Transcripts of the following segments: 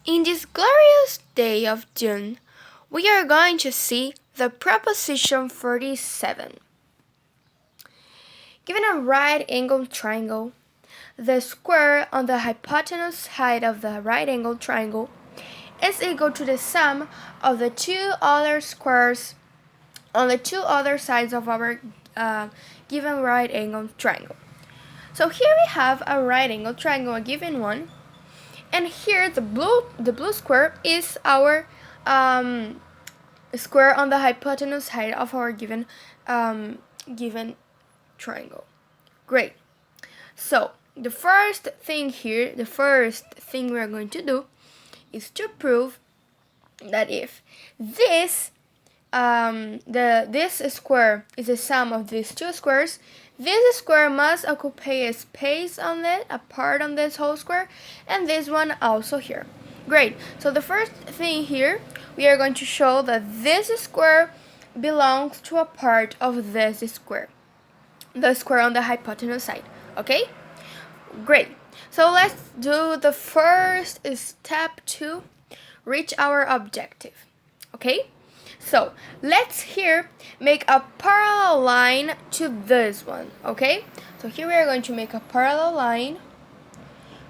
In this glorious day of June, we are going to see the proposition 47. Given a right angled triangle, the square on the hypotenuse side of the right angled triangle is equal to the sum of the two other squares on the two other sides of our given right angled triangle. So here we have a right angled triangle, a given one, and here the blue square is our square on the hypotenuse side of our given triangle. Great. So the first thing we are going to do is to prove that if this square is the sum of these two squares, this square must occupy a space on it, a part on this whole square, and this one also here. Great. So the first thing here, we are going to show that this square belongs to a part of this square, the square on the hypotenuse side. Okay? Great. So let's do the first step to reach our objective. Okay? So let's here make a parallel line to this one. Okay? So here we are going to make a parallel line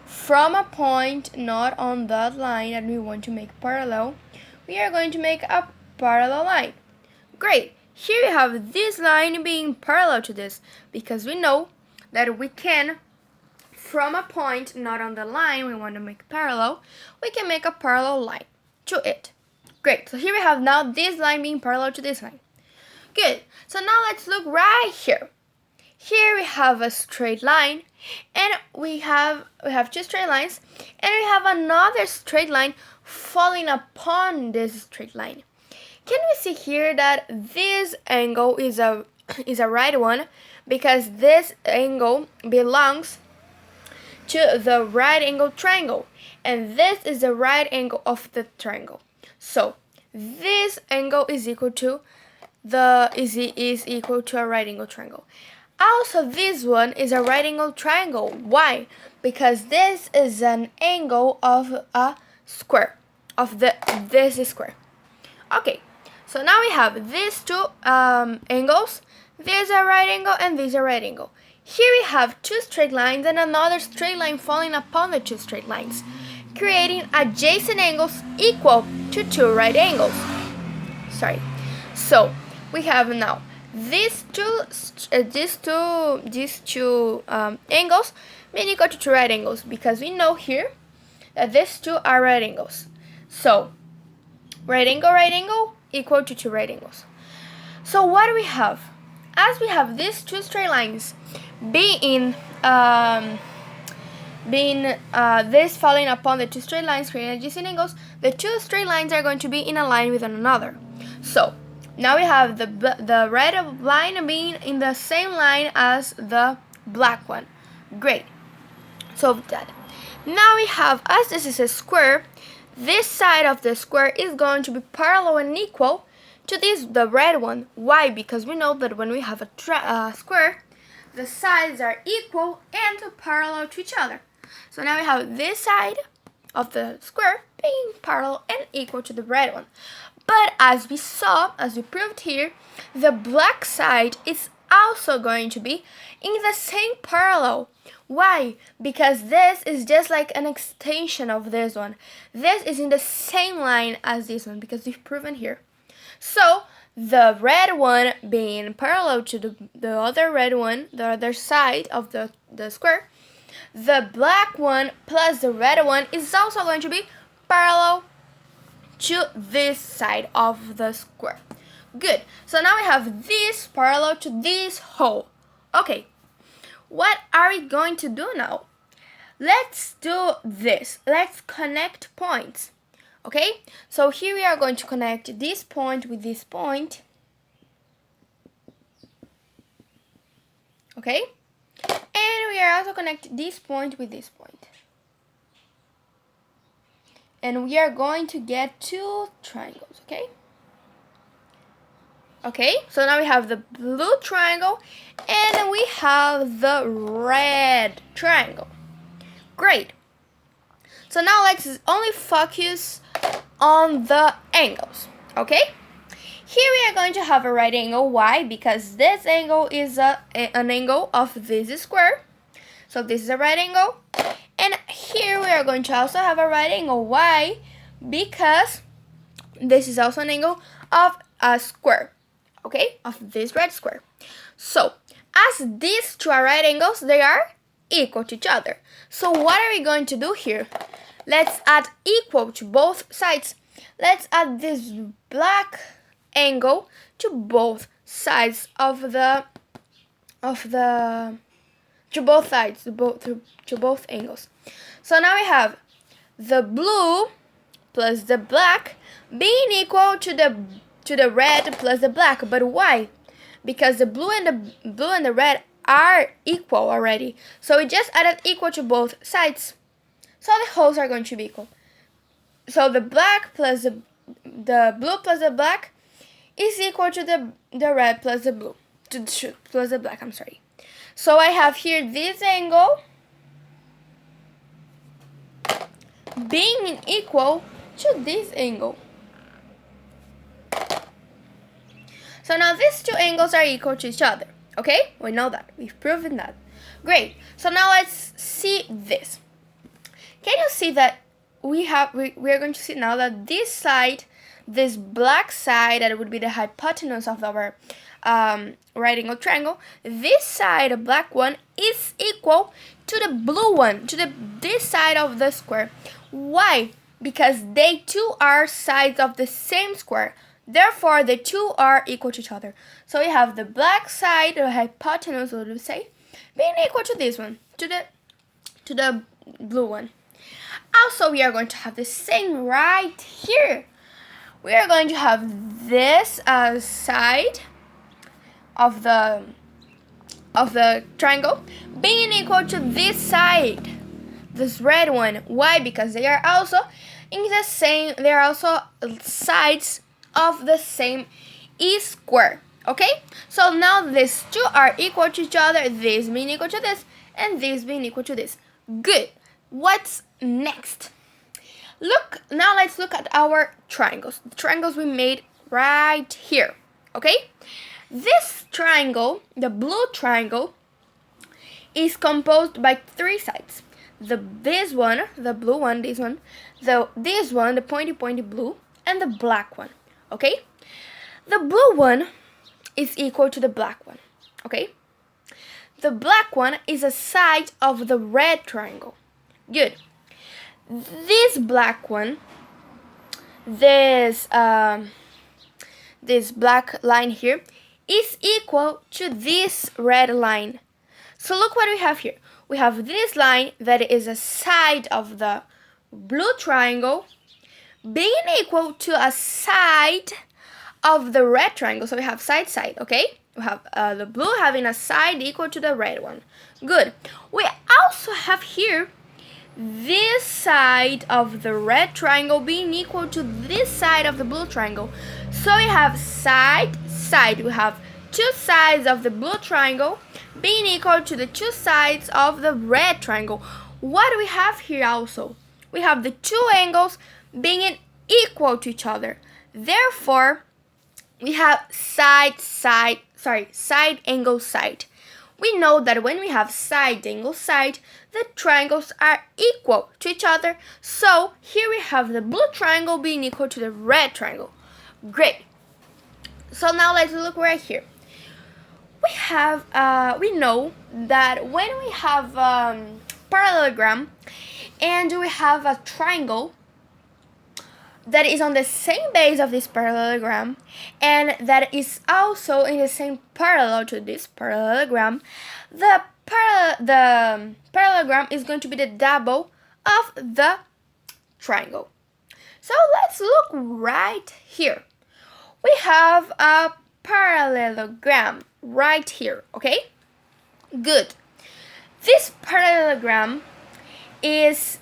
from a point not on that line that we want to make parallel. We are going to make a parallel line. Great. Here we have this line being parallel to this, because we know that we can, from a point not on the line we want to make parallel, we can make a parallel line to it. Great. So here we have now this line being parallel to this line. Good. So now let's look right here. Here we have a straight line, and we have two straight lines, and we have another straight line falling upon this straight line. Can we see here that this angle is a right one, because this angle belongs to the right angle triangle, and this is the right angle of the triangle. So this angle is equal to a right angle triangle. Also, this one is a right angle triangle. Why? Because this is an angle of a square, of this square. Okay, so now we have these two angles. This is a right angle and this is a right angle. Here we have two straight lines and another straight line falling upon the two straight lines, creating adjacent angles equal to two right angles. So we have now these two angles being equal to two right angles, because we know here that these two are right angles. So right angle equal to two right angles. So what do we have? As we have these two straight lines being this falling upon the two straight lines creating adjacent angles, the two straight lines are going to be in a line with one another. So now we have the red line being in the same line as the black one. Great. So that. Now we have, as this is a square, this side of the square is going to be parallel and equal to the red one. Why? Because we know that when we have a square, the sides are equal and parallel to each other. So now we have this side of the square being parallel and equal to the red one. But as we proved here, the black side is also going to be in the same parallel. Why? Because this is just like an extension of this one. This is in the same line as this one, because we've proven here. So the red one being parallel to the other red one, the other side of the square, the black one plus the red one is also going to be parallel to this side of the square. Good. So now we have this parallel to this whole. Okay. What are we going to do now? Let's do this. Let's connect points. Okay? So here we are going to connect this point with this point. Okay? And we are also connecting this point with this point. And we are going to get two triangles, okay? Okay, so now we have the blue triangle and we have the red triangle. Great. So now let's only focus on the angles, okay? Here we are going to have a right angle. Why? Because this angle is an angle of this square. So this is a right angle. And here we are going to also have a right angle. Why? Because this is also an angle of a square, okay? Of this red square. So as these two are right angles, they are equal to each other. So what are we going to do here? Let's add equal to both sides. Let's add this black angle to both sides to both angles. So now we have the blue plus the black being equal to the red plus the black. But why? Because the blue and the red are equal already. So we just added equal to both sides. So the wholes are going to be equal. So the black plus the blue plus the black is equal to the red plus the blue, plus the black, I'm sorry. So I have here this angle being equal to this angle. So now these two angles are equal to each other, okay? We know that, we've proven that. Great, so now let's see this. Can you see that we are going to see now that this side, this black side, that would be the hypotenuse of our right angle triangle, this side, the black one, is equal to the blue one, to this side of the square. Why? Because they two are sides of the same square. Therefore, the two are equal to each other. So we have the black side, the hypotenuse, what do we say, being equal to this one, to the blue one. Also, we are going to have the same right here. We are going to have this side of the triangle being equal to this side, this red one. Why? Because they are also they are also sides of the same square. Okay? So now these two are equal to each other, this being equal to this, and this being equal to this. Good. What's next? Now let's look at our triangles. The triangles we made right here. Okay? This triangle, the blue triangle, is composed by three sides. This one, the blue one, this one, the pointy blue, and the black one. Okay? The blue one is equal to the black one. Okay? The black one is a side of the red triangle. Good. This black one, this black line here, is equal to this red line. So look what we have here. We have this line that is a side of the blue triangle being equal to a side of the red triangle. So we have side, okay? We have the blue having a side equal to the red one. Good. We also have here this side of the red triangle being equal to this side of the blue triangle. So we have side. We have two sides of the blue triangle being equal to the two sides of the red triangle. What do we have here also? We have the two angles being equal to each other. Therefore, we have side, angle, side. We know that when we have side, angle, side, the triangles are equal to each other. So here we have the blue triangle being equal to the red triangle. Great. So now let's look right here. We know that when we have parallelogram and we have a triangle that is on the same base of this parallelogram and that is also in the same parallel to this parallelogram, the parallelogram is going to be the double of the triangle. So let's look right here. We have a parallelogram right here, okay? Good. This parallelogram is,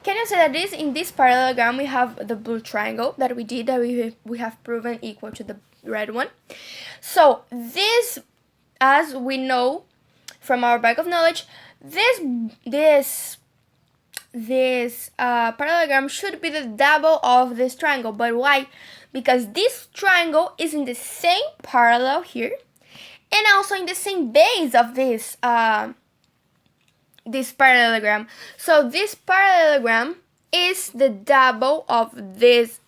can you say that in this parallelogram we have the blue triangle that we have proven equal to the red one. So this, as we know from our bag of knowledge, this this parallelogram should be the double of this triangle. But why? Because this triangle is in the same parallel here and also in the same base of this this parallelogram. So this parallelogram is the double of this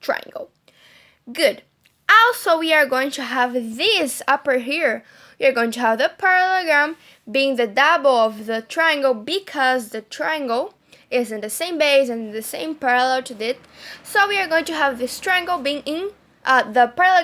triangle. Good. Also, we are going to have this upper here. We are going to have the parallelogram being the double of the triangle because the triangle is in the same base and the same parallel to it. So we are going to have this triangle being in the parallelogram